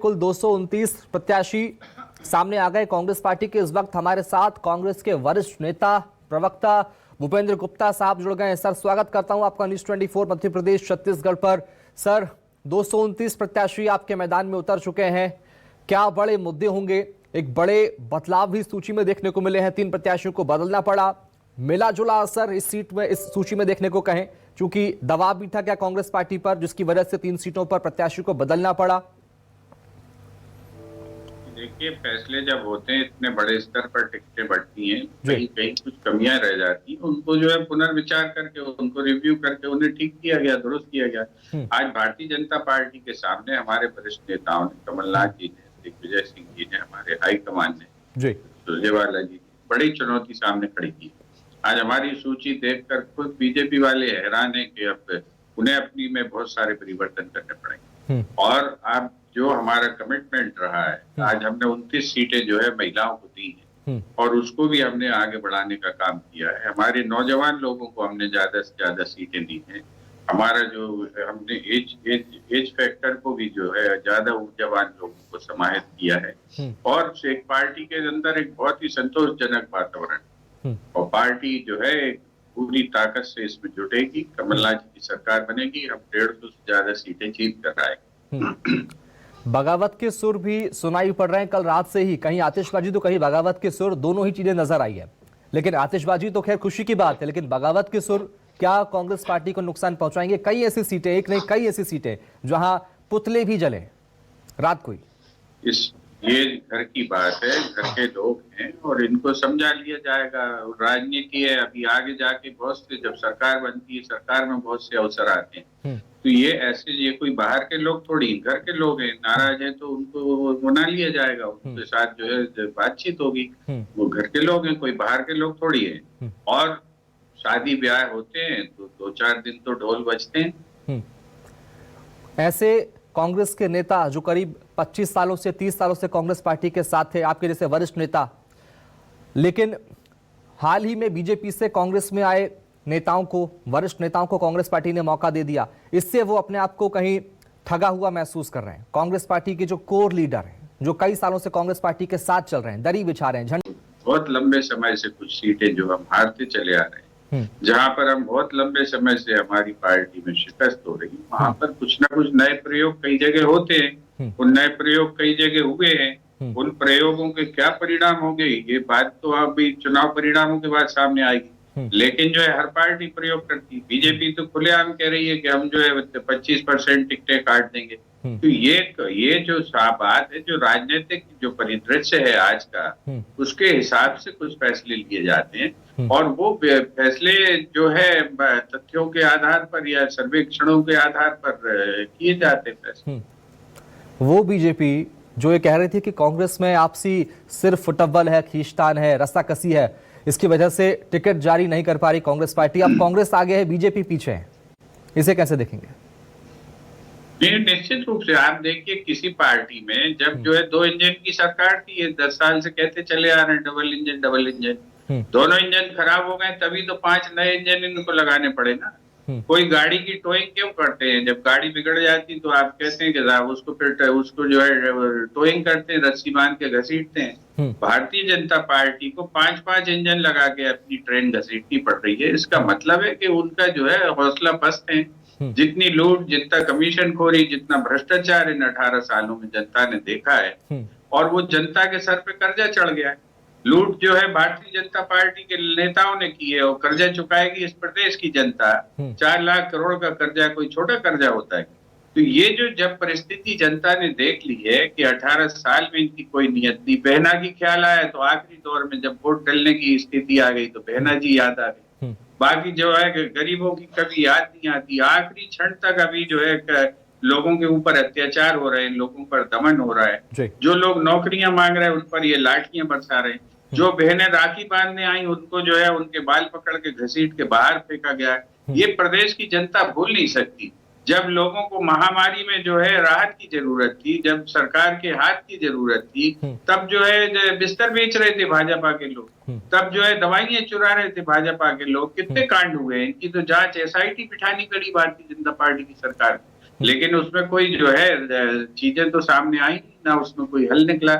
कुल 229 प्रत्याशी सामने आ गए कांग्रेस पार्टी के। इस वक्त हमारे साथ कांग्रेस के वरिष्ठ नेता प्रवक्ता भूपेंद्र गुप्ता साहब जुड़ गए हैं। सर, स्वागत करता हूं आपका न्यूज़ 24 मध्य प्रदेश छत्तीसगढ़ पर। सर, 229 प्रत्याशी आपके मैदान में उतर चुके हैं। क्या बड़े मुद्दे होंगे? एक बड़े बदलाव भी सूची में देखने को मिले हैं, 3 प्रत्याशियों को बदलना पड़ा। मिला जुला असर इस सीट में, इस सूची में देखने को कहें, क्योंकि दबाव भी था क्या कांग्रेस पार्टी पर, जिसकी वजह से 3 सीटों पर प्रत्याशी को बदलना पड़ा? देखिए, फैसले जब होते हैं इतने बड़े स्तर पर टिकटें बढ़ती हैं, कहीं कहीं कुछ कमियां रह जाती हैं, उनको जो है पुनर्विचार करके, उनको रिव्यू करके उन्हें ठीक किया गया, दुरुस्त किया गया। आज भारतीय जनता पार्टी के सामने हमारे वरिष्ठ नेताओं ने, कमलनाथ जी ने, दिग्विजय सिंह जी ने, हमारे हाईकमान ने, सुरजेवाला जी ने बड़ी चुनौती सामने खड़ी की। आज हमारी सूची देखकर खुद बीजेपी वाले हैरान है कि अब उन्हें अपनी में बहुत सारे परिवर्तन करने पड़ेंगे। और अब जो हमारा कमिटमेंट रहा है, आज हमने 29 सीटें जो है महिलाओं को दी हैं और उसको भी हमने आगे बढ़ाने का काम किया है। हमारे नौजवान लोगों को हमने ज्यादा से ज्यादा सीटें दी हैं। हमारा जो हमने एज फैक्टर को भी जो है ज्यादा ऊर्जावान लोगों को समाहित किया है। और एक पार्टी के अंदर एक बहुत ही संतोषजनक वातावरण, और पार्टी जो है पूरी ताकत से इसमें जुटेगी। कमलनाथ जी की सरकार बनेगी, हम 150 से ज्यादा सीटें जीत कर आएंगे। बगावत के सुर भी सुनाई पड़ रहे हैं कल रात से ही, कहीं आतिशबाजी तो कहीं बगावत के सुर, दोनों ही चीजें नजर आई है। लेकिन आतिशबाजी तो खैर खुशी की बात है, लेकिन बगावत के सुर क्या कांग्रेस पार्टी को नुकसान पहुंचाएंगे? कई ऐसी सीटें, एक नहीं कई ऐसी सीटें जहां पुतले भी जले रात को ही। ये घर की बात है, घर के लोग हैं और इनको समझा लिया जाएगा। राजनीति है, अभी आगे जाके बहुत से, जब सरकार बनती है, सरकार में बहुत से अवसर आते हैं, तो ये कोई बाहर के लोग थोड़ी, घर के लोग हैं। नाराज है तो उनको मना लिया जाएगा, उनके साथ जो है बातचीत होगी। वो घर के लोग हैं, कोई बाहर के लोग थोड़ी है। और शादी ब्याह होते हैं तो 2-4 दिन तो ढोल बजते हैं। ऐसे कांग्रेस के नेता जो करीब 25 सालों से 30 सालों से कांग्रेस पार्टी के साथ थे, आपके जैसे वरिष्ठ नेता, लेकिन हाल ही में बीजेपी से कांग्रेस में आए नेताओं को, वरिष्ठ नेताओं को कांग्रेस पार्टी ने मौका दे दिया। इससे वो अपने आप को कहीं ठगा हुआ महसूस कर रहे हैं। कांग्रेस पार्टी के जो कोर लीडर हैं, जो कई सालों से कांग्रेस पार्टी के साथ चल रहे हैं, दरी बिछा रहे हैं, झंडे, बहुत लंबे समय से कुछ सीटें जो हम हारते चले आ रहे हैं, जहां पर हम बहुत लंबे समय से हमारी पार्टी में शिकस्त हो रही, वहां पर कुछ ना कुछ नए प्रयोग कई जगह होते हैं। उन नए प्रयोग कई जगह हुए हैं। उन प्रयोगों के क्या परिणाम होंगे, ये बात तो अभी चुनाव परिणामों के बाद सामने आएगी। लेकिन जो है हर पार्टी प्रयोग करती है। बीजेपी तो खुलेआम कह रही है कि हम जो है 25% टिकटें काट देंगे। तो ये जो बात है, जो राजनीतिक जो परिदृश्य है आज का, उसके हिसाब से कुछ फैसले लिए जाते हैं और वो फैसले जो है तथ्यों के आधार पर या सर्वेक्षणों के आधार पर किए जाते फैसले। वो बीजेपी जो ये कह रही थी कि कांग्रेस में आपसी सिर्फ फुटबॉल है, खींचतान है, रस्साकसी है, इसकी वजह से टिकट जारी नहीं कर पा रही कांग्रेस पार्टी, अब कांग्रेस आगे है, बीजेपी पीछे है, इसे कैसे देखेंगे? निश्चित रूप से आप देखिए, किसी पार्टी में जब जो है 2 इंजन की सरकार थी, ये 10 साल से कहते चले आ रहे हैं डबल इंजन, दोनों इंजन खराब हो गए, तभी तो 5 नए इंजन इनको लगाने पड़े ना। कोई गाड़ी की टोइंग क्यों करते हैं? जब गाड़ी बिगड़ जाती तो आप कहते हैं कि उसको फिर उसको जो है टोइंग करते हैं, रस्सी बांध के घसीटते हैं। भारतीय जनता पार्टी को 5-5 इंजन लगा के अपनी ट्रेन घसीटनी पड़ रही है। इसका मतलब है कि उनका जो है हौसला पस्त है। जितनी लूट, जितना कमीशन खोरी, जितना भ्रष्टाचार इन 18 सालों में जनता ने देखा है, और वो जनता के सर पे कर्जा चढ़ गया है। लूट जो है भारतीय जनता पार्टी के नेताओं ने की है और कर्जा चुकाएगी इस प्रदेश की जनता। 4 लाख करोड़ का कर्जा कोई छोटा कर्जा होता है? तो ये जो जब परिस्थिति जनता ने देख ली है कि 18 साल में इनकी कोई नियत नहीं, बहना जी ख्याल आया तो आखिरी दौर में जब वोट डलने की स्थिति आ गई तो बहना जी याद आ गई। बाकी जो है गरीबों की कभी याद नहीं आती। आखिरी क्षण तक अभी जो है लोगों के ऊपर अत्याचार हो रहे हैं, लोगों पर दमन हो रहा है। जो लोग नौकरियां मांग रहे हैं उन पर ये लाठियां बरसा रहे हैं। जो बहनें राखी बांधने आई उनको जो है उनके बाल पकड़ के घसीट के बाहर फेंका गया है। ये प्रदेश की जनता भूल नहीं सकती। जब लोगों को महामारी में जो है राहत की जरूरत थी, जब सरकार के हाथ की जरूरत थी, तब जो है बिस्तर बेच रहे थे भाजपा के लोग, तब जो है दवाइयां चुरा रहे थे भाजपा के लोग। कितने कांड हुए हैं, इनकी तो जांच SIT बिठानी पड़ी भारतीय जनता पार्टी की सरकार। लेकिन उसमें कोई जो है चीजें तो सामने आई नहीं, ना उसमें कोई हल निकला।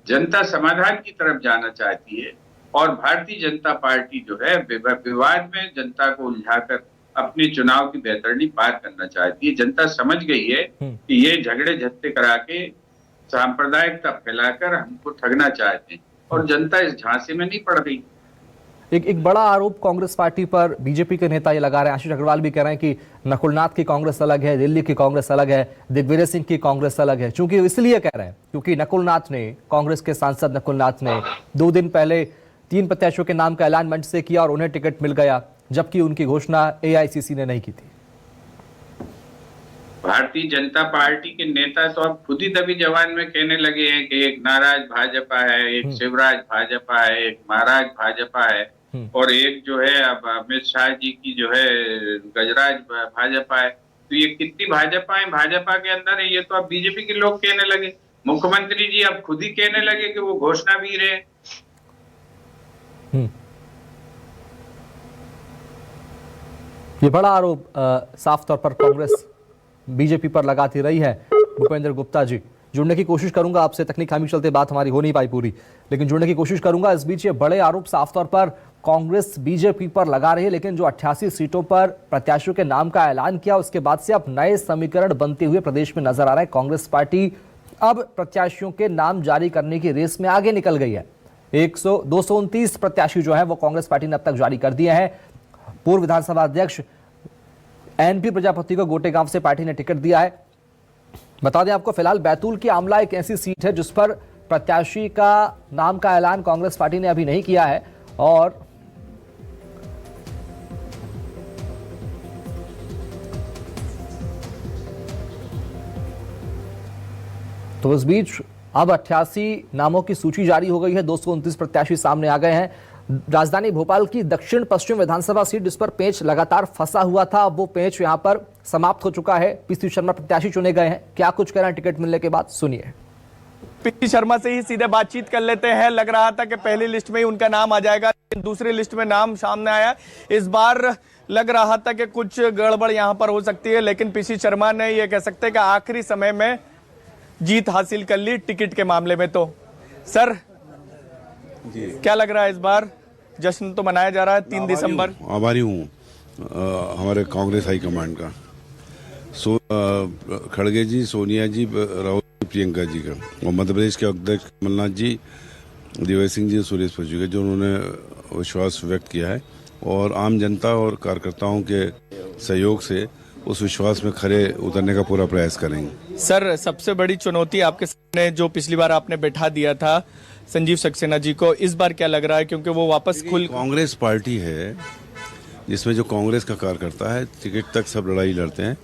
जनता समाधान की तरफ जाना चाहती है और भारतीय जनता पार्टी जो है विवाद में जनता को उलझाकर अपने चुनाव की बेहतरीनी पार करना चाहती है। जनता समझ गई है कि ये झगड़े झत्ते करा के सांप्रदायिकता फैलाकर हमको ठगना चाहते हैं और जनता इस झांसे में नहीं पड़ गई। एक बड़ा आरोप कांग्रेस पार्टी पर बीजेपी के नेता ये लगा रहे हैं, आशीष अग्रवाल भी कह रहे हैं कि नकुलनाथ की कांग्रेस अलग है, दिल्ली की कांग्रेस अलग है, दिग्विजय सिंह की कांग्रेस अलग है। क्योंकि इसलिए कह रहे हैं क्योंकि नकुलनाथ ने, कांग्रेस के सांसद नकुलनाथ ने 2 दिन पहले 3 प्रत्याशियों के नाम का ऐलान मंच से किया और उन्हें टिकट मिल गया, जबकि उनकी घोषणा एआईसीसी ने नहीं की थी। भारतीय जनता पार्टी के नेता तो अब खुद ही दबी जवान में कहने लगे हैं कि एक नाराज भाजपा है, एक शिवराज भाजपा है, एक महाराज भाजपा है और एक जो है अब अमित शाह जी की जो है गजराज भाजपा है। तो ये कितनी भाजपा है भाजपा के अंदर है, ये तो अब बीजेपी के लोग कहने लगे। मुख्यमंत्री जी अब खुद ही कहने लगे कि वो घोषणा भी रहे। ये बड़ा आरोप साफ तौर पर कांग्रेस बीजेपी पर लगाती रही है। भूपेंद्र गुप्ता जी, जुड़ने की कोशिश करूंगा आपसे, तकनीक खामी चलते बात हमारी हो नहीं पाई पूरी, लेकिन जुड़ने की कोशिश करूंगा। इस बीच ये बड़े आरोप साफ तौर पर कांग्रेस बीजेपी पर लगा रही है, लेकिन जो 88 सीटों पर प्रत्याशियों के नाम का ऐलान किया उसके बाद से अब नए समीकरण बनते हुए प्रदेश में नजर आ रहा है। कांग्रेस पार्टी अब प्रत्याशियों के नाम जारी करने की रेस में आगे निकल गई है। 229 प्रत्याशी जो है वो कांग्रेस पार्टी ने अब तक जारी कर दिए हैं। पूर्व विधानसभा अध्यक्ष एनपी प्रजापति को गोटे गांव से पार्टी ने टिकट दिया है। बता दें आपको, फिलहाल बैतूल की आमला एक ऐसी सीट है जिस पर प्रत्याशी का नाम का ऐलान कांग्रेस पार्टी ने अभी नहीं किया है और तो इस बीच अब 88 नामों की सूची जारी हो गई है। 229 प्रत्याशी सामने आ गए हैं। राजधानी भोपाल की दक्षिण पश्चिम विधानसभा सीट जिस पर पेंच लगातार फंसा हुआ था, अब वो पेंच यहां पर समाप्त हो चुका है। पीसी शर्मा प्रत्याशी चुने गए हैं। क्या कुछ कह रहे हैं टिकट मिलने के बाद, सुनिए। पीसी शर्मा से ही सीधे बातचीत कर लेते हैं। लग रहा था कि पहली लिस्ट में ही उनका नाम आ जाएगा, लेकिन दूसरी लिस्ट में नाम सामने आया। इस बार लग रहा था कि कुछ गड़बड़ यहां पर हो सकती है, लेकिन पीसी शर्मा ने ये कह सकते हैं कि आखिरी समय में जीत हासिल कर ली टिकट के मामले में। तो सर जी, क्या लग रहा है, इस बार जश्न तो मनाया जा रहा है 3 दिसंबर। आभारी हूँ हमारे कांग्रेस हाईकमांड का, खड़गे जी, सोनिया जी, राहुल जी, प्रियंका जी का, और मध्य प्रदेश के अध्यक्ष कमलनाथ जी, दिग्विजय सिंह जी, सुरेश प्रभु जी का, जो उन्होंने विश्वास व्यक्त किया है और आम जनता और कार्यकर्ताओं के सहयोग से उस विश्वास में खरे उतरने का पूरा प्रयास करेंगे। सर, सबसे बड़ी चुनौती आपके सामने जो पिछली बार आपने बैठा दिया था संजीव सक्सेना जी को, इस बार क्या लग रहा है? क्योंकि वो वापस कांग्रेस पार्टी है जिसमें जो कांग्रेस का कार्यकर्ता है टिकट तक सब लड़ाई लड़ते हैं,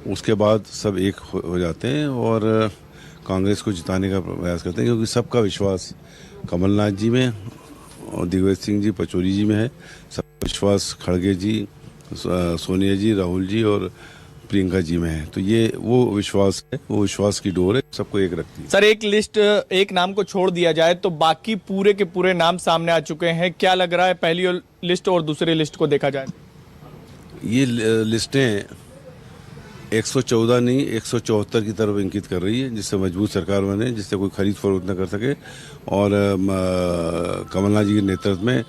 उसके बाद सब एक हो जाते हैं और कांग्रेस को जिताने का प्रयास करते हैं, क्योंकि सबका विश्वास कमलनाथ जी में और दिग्विजय सिंह जी, पचौरी जी में है। सबका विश्वास खड़गे जी, सोनिया जी, राहुल जी और प्रियंका जी में है। तो ये वो विश्वास है, वो विश्वास की डोर है, सबको एक रखती है। सर, एक नाम को छोड़ दिया जाए तो बाकी पूरे के पूरे नाम सामने आ चुके हैं। क्या लग रहा है पहली लिस्ट और दूसरी लिस्ट को देखा जाए? ये लिस्टें 114 नहीं 174 की तरफ इंगित कर रही है, जिससे मजबूत सरकार बने, जिससे कोई खरीद फरोख्त न कर सके और कमलनाथ जी के नेतृत्व में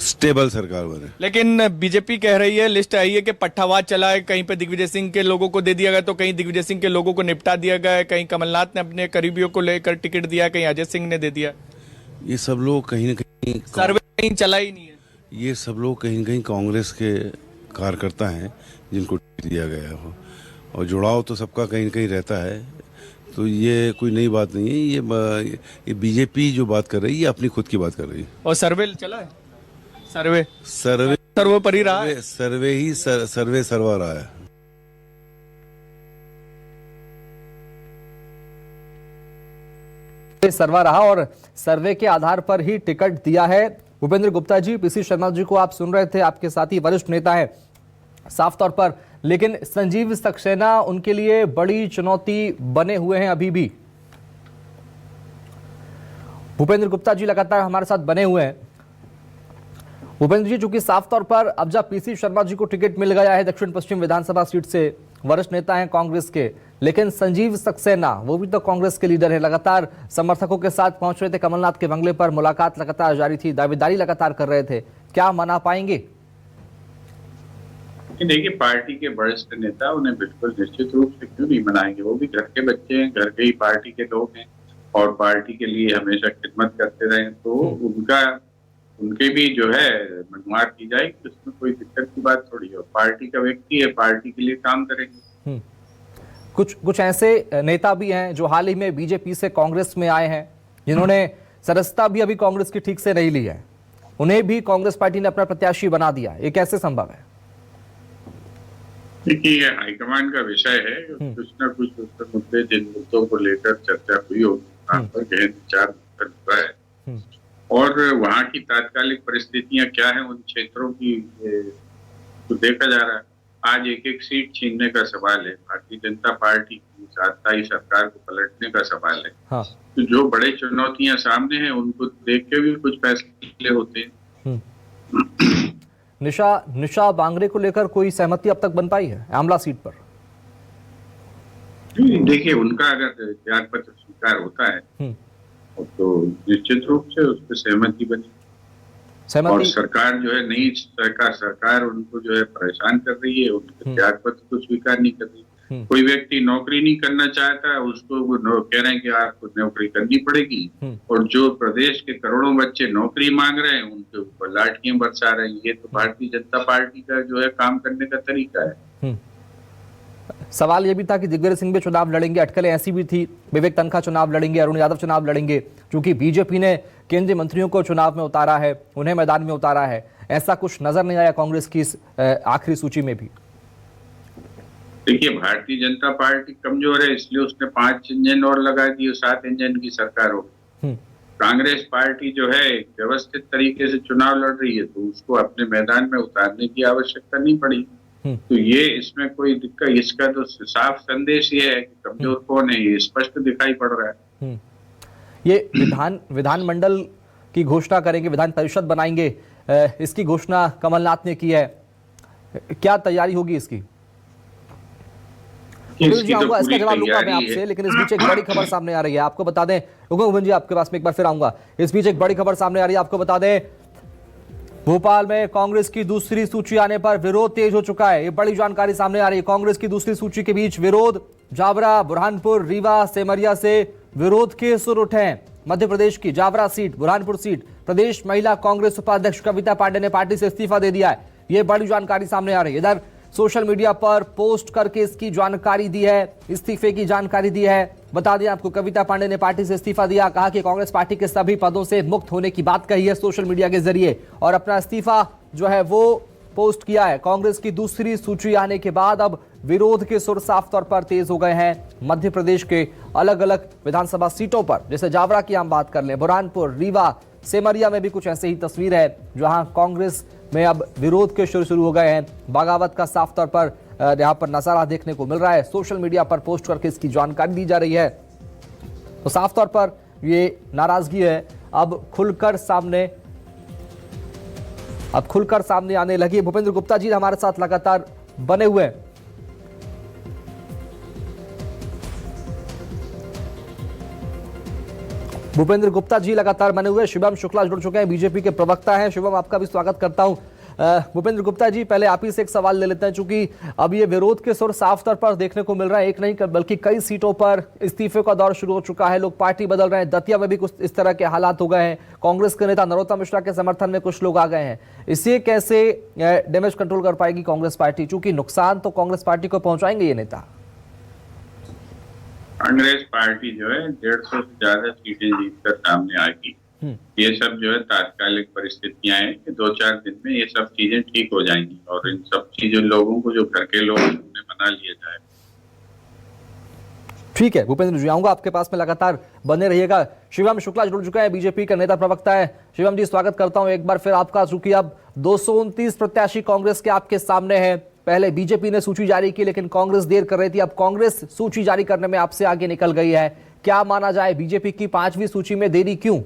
स्टेबल सरकार बने। लेकिन बीजेपी कह रही है, लिस्ट आई है कि पट्टावाद चला है, कहीं पे दिग्विजय सिंह के लोगों को दे दिया गया तो कहीं दिग्विजय सिंह के लोगों को निपटा दिया गया, कहीं कमलनाथ ने अपने करीबियों को लेकर टिकट दिया, कहीं अजय सिंह ने दे दिया। ये सब लोग कहीं न कहीं सर्वे कहीं चला ही नहीं है। ये सब लोग कहीं न कहीं कांग्रेस के कार्यकर्ता हैं जिनको टिकट दिया गया हो, और जुड़ाव तो सबका कहीं न कहीं रहता है। तो ये कोई नई बात नहीं है। ये बीजेपी जो बात कर रही है ये अपनी खुद की बात कर रही है। और सर्वे चला है, सर्वे पर ही रहा है। सर्वे सर्वा रहा है। सर्वा रहा और सर्वे के आधार पर ही टिकट दिया है। भूपेंद्र गुप्ता जी, पीसी शर्मा जी को आप सुन रहे थे, आपके साथी वरिष्ठ नेता है साफ तौर पर, लेकिन संजीव सक्सेना उनके लिए बड़ी चुनौती बने हुए हैं अभी भी। भूपेंद्र गुप्ता जी लगातार हमारे साथ बने हुए हैं। भूपेंद्र जी, चूंकि साफ तौर पर अब जब पीसी शर्मा जी को टिकट मिल गया है दक्षिण पश्चिम विधानसभा सीट से, वरिष्ठ नेता हैं कांग्रेस के, लेकिन संजीव सक्सेना वो भी तो कांग्रेस के लीडर है, लगातार समर्थकों के साथ पहुंच रहे थे कमलनाथ के बंगले पर, मुलाकात लगातार जारी थी, दावेदारी लगातार कर रहे थे, क्या मना पाएंगे? देखिए, पार्टी के वरिष्ठ नेता उन्हें बिल्कुल निश्चित रूप से क्यों नहीं मनाएंगे। वो भी घर के बच्चे हैं, घर के ही पार्टी के लोग हैं और पार्टी के लिए हमेशा खिदमत करते रहे, तो उनके भी जो है मनमार की जाएगी, उसमें कोई दिक्कत की बात थोड़ी है। पार्टी का व्यक्ति है, पार्टी के लिए काम करेंगे। कुछ ऐसे नेता भी हैं जो हाल ही में बीजेपी से कांग्रेस में आए हैं, जिन्होंने सदस्यता भी अभी कांग्रेस की ठीक से नहीं ली है, उन्हें भी कांग्रेस पार्टी ने अपना प्रत्याशी बना दिया, ये कैसे संभव है? देखिए, ये हाईकमान का विषय है, कुछ न कुछ उस मुद्दे जिन मुद्दों को लेकर चर्चा हुई होगी, वहाँ पर गहन विचार हुआ है और वहाँ की तात्कालिक परिस्थितियां क्या है उन क्षेत्रों की तो देखा जा रहा है। आज एक एक सीट छीनने का सवाल है, भारतीय जनता पार्टी की स्थायी सरकार को पलटने का सवाल है। हाँ। तो जो बड़े चुनौतियां सामने हैं उनको देख के भी कुछ फैसले होते हैं। निशा बांगरे को लेकर कोई सहमति अब तक बन पाई है आमला सीट पर? देखिए, उनका अगर त्याग पत्र स्वीकार होता है तो निश्चित रूप से उस पर सहमति बनी। और सरकार जो है नई सरकार उनको जो है परेशान कर रही है, उनके त्याग पत्र को स्वीकार नहीं कर रही। कोई व्यक्ति नौकरी नहीं करना चाहता, उसको वो कह रहे हैं कि आपको नौकरी करनी पड़ेगी, और जो प्रदेश के करोड़ों बच्चे नौकरी मांग रहे हैं उनके ऊपर लाठियां बरसा रहे हैं। ये तो भारतीय जनता पार्टी का जो है काम करने का तरीका है। सवाल ये भी था कि दिग्विजय सिंह भी चुनाव लड़ेंगे, अटकलें ऐसी भी थी, विवेक तन्खा चुनाव लड़ेंगे, अरुण यादव चुनाव लड़ेंगे, क्योंकि बीजेपी ने केंद्रीय मंत्रियों को चुनाव में उतारा है, उन्हें मैदान में उतारा है। ऐसा कुछ नजर नहीं आया कांग्रेस की इस आखिरी सूची में भी। देखिए, भारतीय जनता पार्टी कमजोर है, इसलिए उसने 5 इंजन और लगा दिए, 7 इंजन की सरकार हो। कांग्रेस पार्टी जो है व्यवस्थित तरीके से चुनाव लड़ रही है, तो उसको अपने मैदान में उतारने की आवश्यकता नहीं पड़ी। तो ये इसमें कोई दिक्कत, इसका तो साफ संदेश ये है कि कमजोर कौन है, ये स्पष्ट दिखाई पड़ रहा है। ये विधानमंडल की घोषणा करेंगे, विधान परिषद बनाएंगे, इसकी घोषणा कमलनाथ ने की है, क्या तैयारी होगी इसकी? आऊंगा, इसका जवाब लूंगा मैं आपसे, लेकिन इस बीच एक बड़ी खबर सामने आ रही है, आपको बता दें। उगम जी, आपके पास में एक बार फिर आऊंगा। इस बीच एक बड़ी खबर सामने आ रही है, आपको बता दें, भोपाल में कांग्रेस की दूसरी सूची आने पर विरोध तेज हो चुका है। ये बड़ी जानकारी सामने आ रही है। कांग्रेस की दूसरी सूची के बीच विरोध, जावरा, बुरहानपुर, रीवा, सेमरिया से विरोध के सुर उठे हैं। मध्य प्रदेश की जावरा सीट, बुरहानपुर सीट, प्रदेश महिला कांग्रेस उपाध्यक्ष कविता पांडे ने पार्टी से इस्तीफा दे दिया है। ये बड़ी जानकारी सामने आ रही है। इधर सोशल मीडिया पर पोस्ट करके इसकी जानकारी दी है, इस्तीफे की जानकारी दी है। बता दें आपको, कविता पांडे ने पार्टी से इस्तीफा दिया, कहा कि कांग्रेस पार्टी के सभी पदों से मुक्त होने की बात कही है सोशल मीडिया के जरिए, और अपना इस्तीफा जो है वो पोस्ट किया है। कांग्रेस की दूसरी सूची आने के बाद अब विरोध के सुर साफ तौर पर तेज हो गए हैं। मध्य प्रदेश के अलग अलग विधानसभा सीटों पर, जैसे जावरा की हम बात कर लें, बुरहानपुर, रीवा, सेमरिया में भी कुछ ऐसे ही तस्वीर है जहां कांग्रेस में अब विरोध के शुरू हो गए हैं। बगावत का साफ तौर पर यहाँ पर नजारा देखने को मिल रहा है। सोशल मीडिया पर पोस्ट करके इसकी जानकारी दी जा रही है, तो साफ तौर पर ये नाराजगी है अब खुलकर सामने आने लगी। भूपेंद्र गुप्ता जी हमारे साथ लगातार बने हुए हैं। भूपेंद्र गुप्ता जी लगातार बने हुए। शिवम शुक्ला जुड़ चुके हैं, बीजेपी के प्रवक्ता हैं। शिवम, आपका भी स्वागत करता हूं। भूपेंद्र गुप्ता जी, पहले आप ही से एक सवाल ले लेते हैं, चूंकि अब ये विरोध के सुर साफ तौर पर देखने को मिल रहा है, एक नहीं बल्कि कई सीटों पर इस्तीफे का दौर शुरू हो चुका है, लोग पार्टी बदल रहे हैं। दतिया में भी कुछ इस तरह के हालात हो गए हैं। कांग्रेस के नेता नरोत्तम मिश्रा के समर्थन में कुछ लोग आ गए हैं। इसे कैसे डैमेज कंट्रोल कर पाएगी कांग्रेस पार्टी, चूंकि नुकसान तो कांग्रेस पार्टी को पहुंचाएंगे ये नेता? कांग्रेस पार्टी जो है 150 से ज्यादा सीटें जीतकर सामने आएगी। ये सब जो है तात्कालिक परिस्थितियां हैं कि 2-4 दिन में ये सब चीजें ठीक हो जाएंगी और इन सब चीजों लोगों को, जो घर के लोग उन्हें मना लिया जाए। ठीक है भूपेंद्र जी, आऊंगा आपके पास में, लगातार बने रहिएगा। शिवम शुक्ला जुड़ चुका है, बीजेपी का नेता प्रवक्ता है। शिवम जी, स्वागत करता हूं एक बार फिर आपका। चूंकि अब 229 प्रत्याशी कांग्रेस के आपके सामने हैं। पहले बीजेपी ने सूची जारी की, लेकिन कांग्रेस देर कर रही थी, अब कांग्रेस सूची जारी करने में आपसे आगे निकल गई है। क्या माना जाए, बीजेपी की 5वीं सूची में देरी क्यों?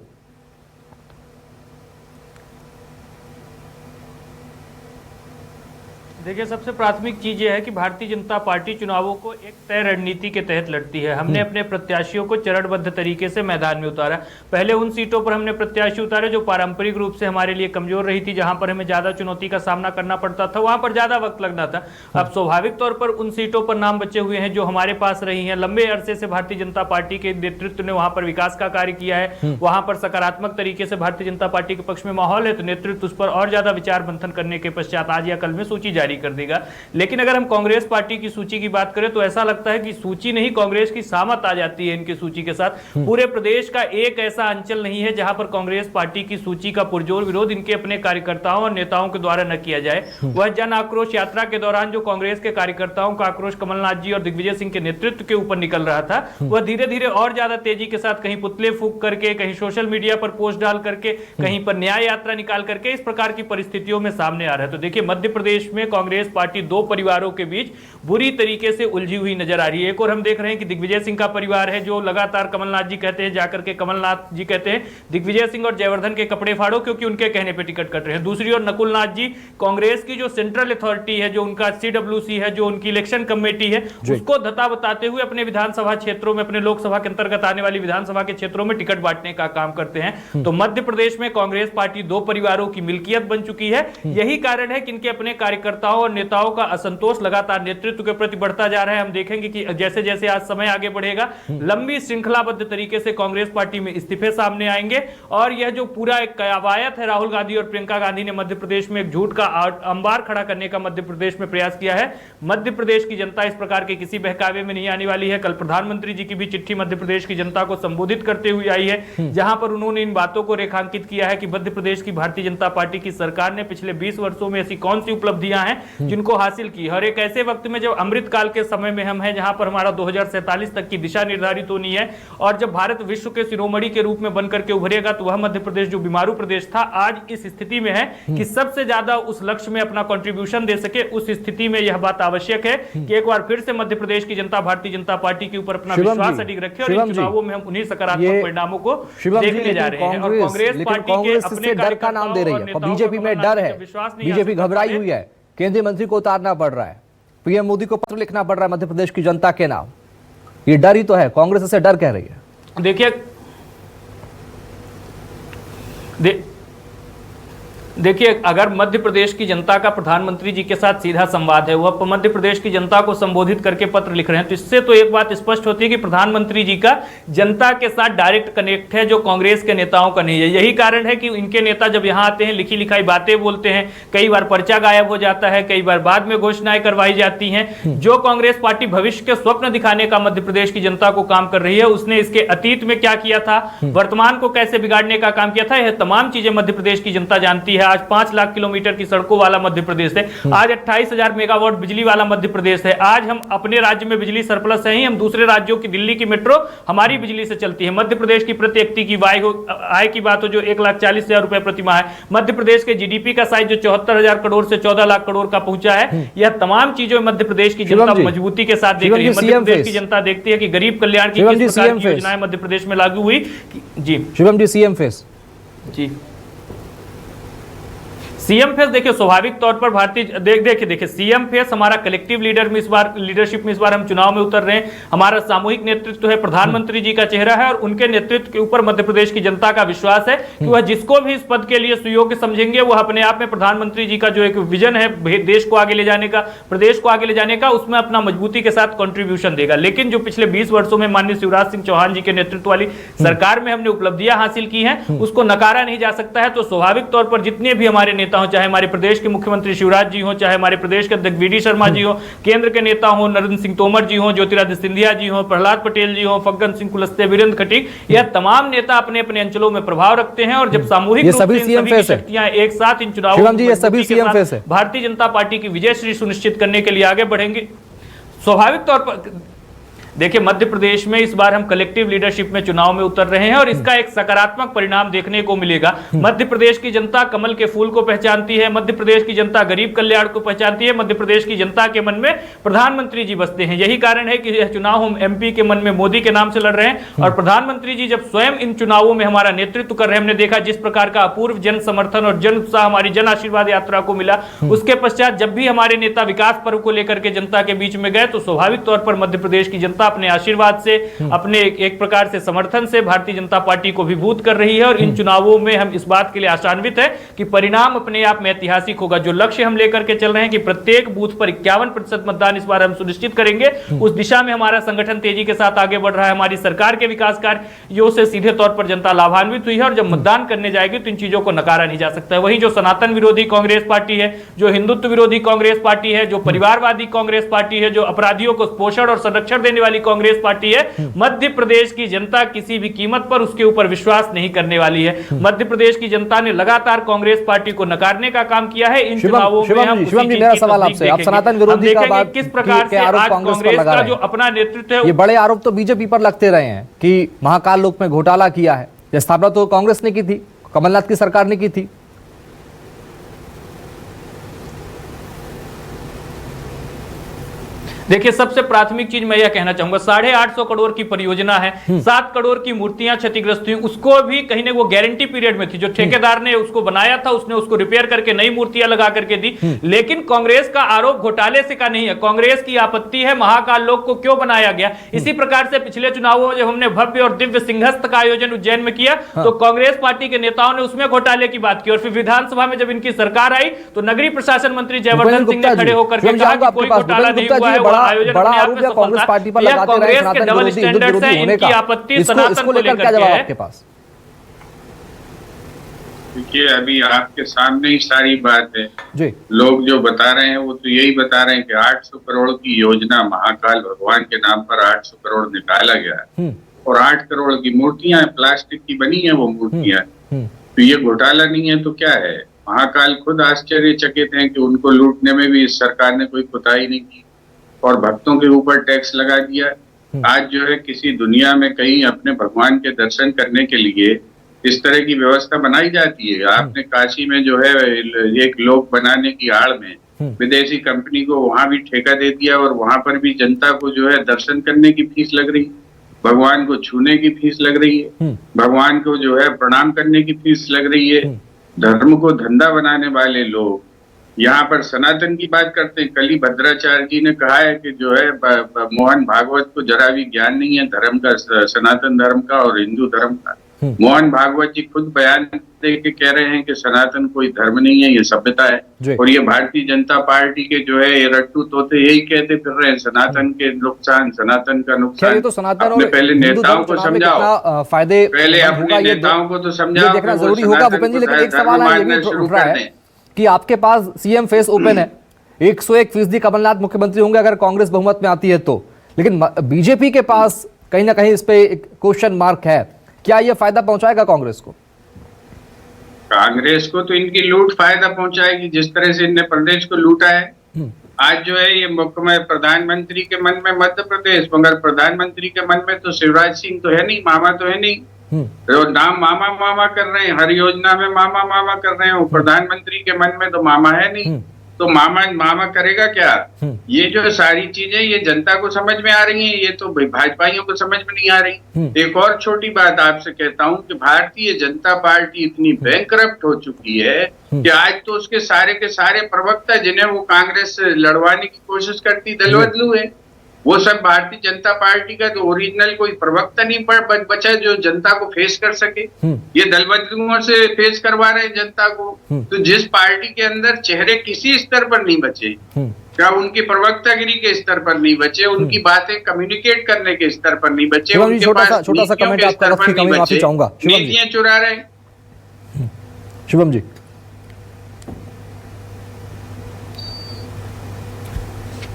देखिए, सबसे प्राथमिक चीज ये है कि भारतीय जनता पार्टी चुनावों को एक तय रणनीति के तहत लड़ती है। हमने अपने प्रत्याशियों को चरणबद्ध तरीके से मैदान में उतारा। पहले उन सीटों पर हमने प्रत्याशी उतारे जो पारंपरिक रूप से हमारे लिए कमजोर रही थी, जहां पर हमें ज्यादा चुनौती का सामना करना पड़ता था, वहां पर ज्यादा वक्त लगना था। अब स्वाभाविक तौर पर उन सीटों पर नाम बचे हुए हैं जो हमारे पास रही हैं। लंबे अरसे से भारतीय जनता पार्टी के नेतृत्व ने वहां पर विकास का कार्य किया है, वहां पर सकारात्मक तरीके से भारतीय जनता पार्टी के पक्ष में माहौल है, तो नेतृत्व उस पर और ज्यादा विचार मंथन करने के पश्चात आज या कल में सूची जारी कर देगा। लेकिन अगर हम कांग्रेस पार्टी की सूची की बात करें तो ऐसा लगता है कि सूची नहीं, कांग्रेस की सामत आ जाती है इनकी सूची के साथ। पूरे प्रदेश का एक ऐसा अंचल नहीं है जहां पर कांग्रेस पार्टी की सूची का पुरजोर विरोध इनके अपने कार्यकर्ताओं और नेताओं के द्वारा न किया जाए। वह जन आक्रोश यात्रा के दौरान जो कांग्रेस के कार्यकर्ताओं का आक्रोश कमलनाथ जी और दिग्विजय सिंह के नेतृत्व के ऊपर निकल रहा था, वह धीरे धीरे और ज्यादा तेजी के साथ कहीं पुतले फूंक करके, कहीं सोशल मीडिया पर पोस्ट डाल करके, कहीं पर न्याय यात्रा निकाल करके इस प्रकार की परिस्थितियों में सामने आ रहा है। तो देखिए, मध्य प्रदेश में कांग्रेस पार्टी दो परिवारों के बीच बुरी तरीके से उलझी हुई नजर आ रही है। एक और हम देख रहे हैं कि दिग्विजय सिंह का परिवार है जो लगातार कमलनाथ जी कहते हैं, जाकर के कमलनाथ जी कहते हैं दिग्विजय सिंह और जयवर्धन के कपड़े फाड़ो क्योंकि उनके कहने पे टिकट कट रहे हैं। दूसरी ओर नकुल नाथ जी कांग्रेस की जो सेंट्रल अथॉरिटी है, जो उनका CWC है, जो उनकी इलेक्शन कमेटी है, उसको धता बताते हुए अपने विधानसभा क्षेत्रों में, अपने लोकसभा के अंतर्गत आने वाली विधानसभा के क्षेत्रों में टिकट बांटने का काम करते हैं। तो मध्य प्रदेश में कांग्रेस पार्टी दो परिवारों की मिल्कियत बन चुकी है। यही कारण है कि इनके अपने कार्यकर्ताओं और नेताओं का असंतोष लगातार नेतृत्व के प्रति बढ़ता जा रहा है। हम देखेंगे कि जैसे जैसे आज समय आगे बढ़ेगा, लंबी श्रृंखलाबद्ध तरीके से कांग्रेस पार्टी में इस्तीफे सामने आएंगे और यह जो पूरा एक कवायद है, राहुल गांधी और प्रियंका गांधी ने मध्य प्रदेश में एक झूठ का अंबार खड़ा करने का मध्य प्रदेश में प्रयास किया है। मध्य प्रदेश की जनता इस प्रकार के किसी बहकावे में नहीं आने वाली है। कल प्रधानमंत्री जी की भी चिट्ठी मध्य प्रदेश की जनता को संबोधित करते हुए आई है, जहां पर उन्होंने इन बातों को रेखांकित किया है कि मध्य प्रदेश की भारतीय जनता पार्टी की सरकार ने पिछले 20 वर्षों में ऐसी कौन सी उपलब्धियां हैं जिनको हासिल की। हर एक ऐसे वक्त में जब अमृत काल के समय में हम हैं, जहां पर हमारा 2047 तक की दिशा निर्धारित होनी है और जब भारत विश्व के शिरोमणि के रूप में बनकर के उभरेगा, तो वह मध्य प्रदेश जो बीमारू प्रदेश था, आज इस स्थिति में है कि सबसे ज्यादा उस लक्ष्य में अपना कंट्रीब्यूशन दे सके। उस स्थिति में यह बात आवश्यक है कि एक बार फिर से मध्य प्रदेश की जनता भारतीय जनता पार्टी के ऊपर अपना विश्वास अडिग रखे और इन चुनावों में हम उन्हीं सकारात्मक परिणामों को देखने जा रहे हैं। और कांग्रेस पार्टी के अपने डर का नाम दे रही है और बीजेपी में डर है, बीजेपी घबराई हुई है, केंद्रीय मंत्री को उतारना पड़ रहा है, पीएम मोदी को पत्र लिखना पड़ रहा है मध्य प्रदेश की जनता के नाम। ये डर ही तो है, कांग्रेस इसे डर कह रही है। देखिए, अगर मध्य प्रदेश की जनता का प्रधानमंत्री जी के साथ सीधा संवाद है, वह मध्य प्रदेश की जनता को संबोधित करके पत्र लिख रहे हैं, तो इससे तो एक बात स्पष्ट होती है कि प्रधानमंत्री जी का जनता के साथ डायरेक्ट कनेक्ट है, जो कांग्रेस के नेताओं का नहीं है। यही कारण है कि इनके नेता जब यहां आते हैं, लिखी लिखाई बातें बोलते हैं, कई बार पर्चा गायब हो जाता है, कई बार बाद में घोषणाएं करवाई जाती हैं। जो कांग्रेस पार्टी भविष्य के स्वप्न दिखाने का मध्य प्रदेश की जनता को काम कर रही है, उसने इसके अतीत में क्या किया था, वर्तमान को कैसे बिगाड़ने का काम किया था, यह तमाम चीजें मध्य प्रदेश की जनता जानती है। आज 5 लाख किलोमीटर की सड़कों वाला मध्य प्रदेश है, आज 28,000 मेगावाट बिजली वाला मध्य प्रदेश है। आज हम अपने राज्य में बिजली सरप्लस है ही, हम दूसरे राज्यों की, दिल्ली की मेट्रो हमारी बिजली से चलती है। मध्य प्रदेश की प्रति व्यक्ति की आय की बात हो जो 1,40,000 रुपए प्रति माह है। मध्य प्रदेश के जीडीपी का साइज जो 74,000 करोड़ से 14 लाख करोड़ का पहुंचा है। यह तमाम चीजों में मध्य प्रदेश की जनता मजबूती के साथ देख रही है। मध्य प्रदेश की जनता देखती है कि गरीब कल्याण की किस प्रकार की योजनाएं मध्य प्रदेश में लागू हुई। जी शिवम जी, सीएम फेस। जी, सीएम फेस देखिए, स्वाभाविक तौर पर भारतीय देखिए सीएम फेस हमारा कलेक्टिव लीडरशिप में इस बार हम चुनाव में उतर रहे हैं। हमारा सामूहिक नेतृत्व है, प्रधानमंत्री जी का चेहरा है और उनके नेतृत्व के ऊपर मध्य प्रदेश की जनता का विश्वास है कि वह जिसको भी इस पद के लिए सुयोग्य समझेंगे, वह अपने आप में प्रधानमंत्री जी का जो एक विजन है देश को आगे ले जाने का, प्रदेश को आगे ले जाने का, उसमें अपना मजबूती के साथ कंट्रीब्यूशन देगा। लेकिन जो पिछले 20 वर्षों में माननीय शिवराज सिंह चौहान जी के नेतृत्व वाली सरकार में हमने उपलब्धियां हासिल की हैं, उसको नकारा नहीं जा सकता है। तो स्वाभाविक तौर पर जितने भी हमारे नेता हो, चाहे हमारे प्रदेश के मुख्यमंत्री शिवराज जी हो, चाहे हमारे प्रदेश के अध्यक्ष वी.डी. शर्मा जी हो, केंद्र के नेता हो नरेंद्र सिंह तोमर जी हो, ज्योतिरादित्य सिंधिया जी हो, प्रहलाद पटेल जी हो, फग्गन सिंह कुलस्ते, वीरेंद्र खटीक, यह तमाम नेता अपने अपने अंचलों में प्रभाव रखते हैं और जब सामूहिक रूप से सभी शक्तियां एक साथ इन चुनावों में भारतीय जनता पार्टी की विजय श्री सुनिश्चित करने के लिए आगे बढ़ेंगे, स्वाभाविक तौर पर देखिए, मध्य प्रदेश में इस बार हम कलेक्टिव लीडरशिप में चुनाव में उतर रहे हैं और इसका एक सकारात्मक परिणाम देखने को मिलेगा। मध्य प्रदेश की जनता कमल के फूल को पहचानती है, मध्य प्रदेश की जनता गरीब कल्याण को पहचानती है, मध्य प्रदेश की जनता के मन में प्रधानमंत्री जी बसते हैं। यही कारण है कि यह चुनाव हम एमपी के मन में मोदी के नाम से लड़ रहे हैं और प्रधानमंत्री जी जब स्वयं इन चुनावों में हमारा नेतृत्व कर रहे हैं, हमने देखा जिस प्रकार का अपूर्व जन समर्थन और जन उत्साह हमारी जन आशीर्वाद यात्रा को मिला। उसके पश्चात जब भी हमारे नेता विकास पर्व को लेकर के जनता के बीच में गए तो स्वाभाविक तौर पर मध्य प्रदेश की जनता अपने आशीर्वाद से, अपने एक प्रकार से समर्थन से भारतीय जनता पार्टी को विभूत कर रही है। और इन चुनावों में हम इस बात के लिए आशान्वित है कि परिणाम अपने आप में ऐतिहासिक होगा। जो लक्ष्य हम लेकर के चल रहे हैं कि प्रत्येक बूथ पर 51% मतदान इस बार हम सुनिश्चित करेंगे, उस दिशा में हमारा संगठन तेजी के साथ आगे बढ़ रहा है। हमारी सरकार के विकास कार्यों से सीधे तौर पर जनता लाभान्वित हुई है और जब मतदान करने जाएगी तो इन चीजों को नकारा नहीं जा सकता है। वहीं जो सनातन विरोधी कांग्रेस पार्टी है, जो हिंदुत्व विरोधी कांग्रेस पार्टी है, जो परिवारवादी कांग्रेस पार्टी है, जो अपराधियों को पोषण और संरक्षण देने वाली कांग्रेस पार्टी है, मध्य प्रदेश की जनता किसी भी कीमत पर उसके ऊपर विश्वास नहीं करने वाली है। मध्य प्रदेश की जनता ने लगातार कांग्रेस पार्टी को नकारने का काम किया है। इन चुनावों में हम शिवम जी, मेरा सवाल आपसे, आप सनातन विरोधी का बात किस प्रकार से आज कांग्रेस का जो अपना नेतृत्व है, ये बड़े आरोप तो बीजेपी पर लगते रहे हैं कि महाकाल लोक में घोटाला किया है। यह स्थापना तो कांग्रेस ने की थी, कमलनाथ की सरकार ने की थी। देखिए, सबसे प्राथमिक चीज मैं यह कहना चाहूंगा, 850 करोड़ की परियोजना है, 7 करोड़ की मूर्तियां क्षतिग्रस्त हुई, उसको भी कहीं ना वो गारंटी पीरियड में थी। जो ठेकेदार ने उसको बनाया था उसने उसको रिपेयर करके नई मूर्तियां लगा करके दी। लेकिन कांग्रेस का आरोप घोटाले से का नहीं है, कांग्रेस की आपत्ति है महाकाल लोक को क्यों बनाया गया। इसी प्रकार से पिछले चुनावों में जब हमने भव्य और दिव्य सिंहस्थ का आयोजन उज्जैन में किया तो कांग्रेस पार्टी के नेताओं ने उसमें घोटाले की बात की और फिर विधानसभा में जब इनकी सरकार आई तो नगरीय प्रशासन मंत्री जयवर्धन सिंह ने खड़े होकर के कहा कि कोई घोटाला नहीं हुआ है। बड़ा आरोप या कांग्रेस पार्टी पर लगाते रहे सनातन विरोधी, हिंदू विरोधी होने का, इसको लेकर क्या जवाब आपके पास? देखिए, अभी आपके सामने ही सारी बात है जी। लोग जो बता रहे हैं वो तो यही बता रहे हैं कि 800 करोड़ की योजना महाकाल भगवान के नाम पर 800 करोड़ निकाला गया है और 8 करोड़ की मूर्तियां प्लास्टिक की बनी है वो मूर्तियां, तो ये घोटाला नहीं है तो क्या है। महाकाल खुद आश्चर्यचकित हैं कि उनको लूटने में भी इस सरकार ने कोई कोताही नहीं की और भक्तों के ऊपर टैक्स लगा दिया। आज जो है किसी दुनिया में कहीं अपने भगवान के दर्शन करने के लिए इस तरह की व्यवस्था बनाई जाती है। आपने काशी में जो है एक लोक बनाने की आड़ में विदेशी कंपनी को वहां भी ठेका दे दिया और वहां पर भी जनता को जो है दर्शन करने की फीस लग रही, भगवान को छूने की फीस लग रही है, भगवान को जो है प्रणाम करने की फीस लग रही है। धर्म को धंधा बनाने वाले लोग यहाँ पर सनातन की बात करते हैं। कल ही भद्राचार्य जी ने कहा है कि जो है मोहन भागवत को जरा भी ज्ञान नहीं है धर्म का, सनातन धर्म का और हिंदू धर्म का। मोहन भागवत जी खुद बयान दे के कह रहे हैं कि सनातन कोई धर्म नहीं है, ये सभ्यता है। और ये भारतीय जनता पार्टी के जो है ये रट्टू तोते यही कहते फिर रहे हैं, सनातन के नुकसान, सनातन का नुकसान। तो सनातन अपने पहले नेताओं को समझाओ, फायदे पहले अपने नेताओं को तो समझाओ, देखना जरूरी होगा। भूपेंद्र जी, लेकिन एक सवाल ये भी उठ रहा है कि आपके पास सीएम फेस ओपन है, 101% कमलनाथ मुख्यमंत्री होंगे अगर कांग्रेस बहुमत में आती है तो, लेकिन बीजेपी के पास कहीं ना कहीं इस पे एक क्वेश्चन मार्क है। क्या ये फायदा पहुंचाएगा कांग्रेस को? कांग्रेस को तो इनकी लूट फायदा पहुंचाएगी, जिस तरह से इनने प्रदेश को लूटा है। आज जो है ये मुख्यमंत्री प्रधानमंत्री के मन में मध्य प्रदेश, मगर प्रधानमंत्री के मन में तो शिवराज सिंह तो है नहीं, मामा तो है नहीं। तो नाम मामा मामा कर रहे हैं, हर योजना में मामा मामा कर रहे हैं। प्रधानमंत्री के मन में तो मामा है नहीं, तो मामा मामा करेगा क्या। ये जो सारी चीजें ये जनता को समझ में आ रही हैं, ये तो भाजपाइयों को समझ में नहीं आ रही। एक और छोटी बात आपसे कहता हूं कि भारतीय जनता पार्टी इतनी बैंकरप्ट हो चुकी है कि आज तो उसके सारे के सारे प्रवक्ता जिन्हें वो कांग्रेस से लड़वाने की कोशिश करती दलबदलू है। वो सब भारतीय जनता पार्टी का तो ओरिजिनल कोई प्रवक्ता नहीं बचा जो जनता को फेस कर सके। ये दलबदलुओं से फेस करवा रहे हैं जनता को। तो जिस पार्टी के अंदर चेहरे किसी स्तर पर नहीं बचे, क्या उनकी प्रवक्तागिरी के स्तर पर नहीं बचे, उनकी बातें कम्युनिकेट करने के स्तर पर नहीं बचे, उनके पास छोटा सा कमेंट आपका वक्त की कमी माफी चाहूंगा, नीतियां चुरा रहे हैं। शिवम जी,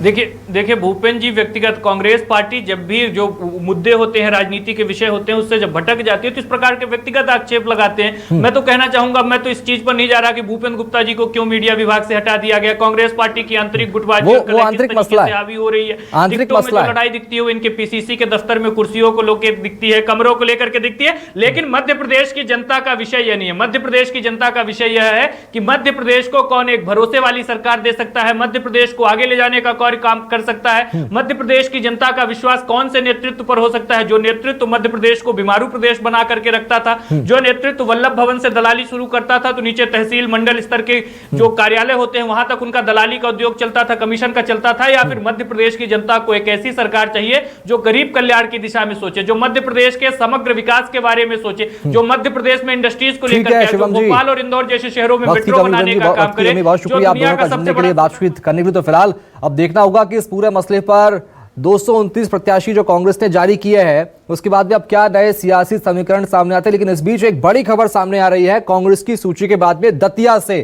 देखिए भूपेंद्र जी, व्यक्तिगत कांग्रेस पार्टी जब भी जो मुद्दे होते हैं, राजनीति के विषय होते हैं, उससे जब भटक जाती है तो इस प्रकार के व्यक्तिगत आक्षेप लगाते हैं। मैं तो कहना चाहूंगा, मैं तो इस चीज पर नहीं जा रहा कि भूपेंद्र गुप्ता जी को क्यों मीडिया विभाग से हटा दिया गया। कांग्रेस पार्टी की आंतरिक गुटबाजी वो आंतरिक मसला है, हावी हो रही है। आंतरिक मसला है। लड़ाई दिखती है इनके पीसीसी के दफ्तर में कुर्सियों को लेकर दिखती है, कमरों को लेकर के दिखती है, लेकिन मध्य प्रदेश की जनता का विषय यह नहीं है। मध्य प्रदेश की जनता का विषय यह है कि मध्य प्रदेश को कौन एक भरोसे वाली सरकार दे सकता है, मध्य प्रदेश को आगे ले जाने का कौन काम कर सकता है, मध्य प्रदेश की जनता का विश्वास कौन से नेतृत्व पर हो सकता है, जो नेतृत्व मध्य प्रदेश को बीमारू प्रदेश बना करके रखता था, जो नेतृत्व वल्लभ भवन से दलाली शुरू करता था तो नीचे तहसील मंडल स्तर के जो कार्यालय होते हैं वहां तक उनका दलाली का उद्योग चलता था, कमीशन का चलता था। या फिर मध्य प्रदेश की जनता को एक ऐसी सरकार चाहिए जो गरीब कल्याण की दिशा में सोचे, जो मध्य प्रदेश के समग्र विकास के बारे में सोचे, जो मध्य प्रदेश में इंडस्ट्रीज को लेकर के भोपाल और इंदौर जैसे शहरों में मेट्रो बनाने का काम करे। बहुत शुक्रिया आप दोनों का जुड़ने के लिए, बातचीत करने के लिए। तो फिलहाल अब देखना होगा कि इस पूरे मसले पर 229 प्रत्याशी जो कांग्रेस ने जारी किए हैं उसके बाद भी अब क्या नए सियासी समीकरण सामने आते हैं। लेकिन इस बीच एक बड़ी खबर सामने आ रही है कांग्रेस की सूची के बाद में दतिया से।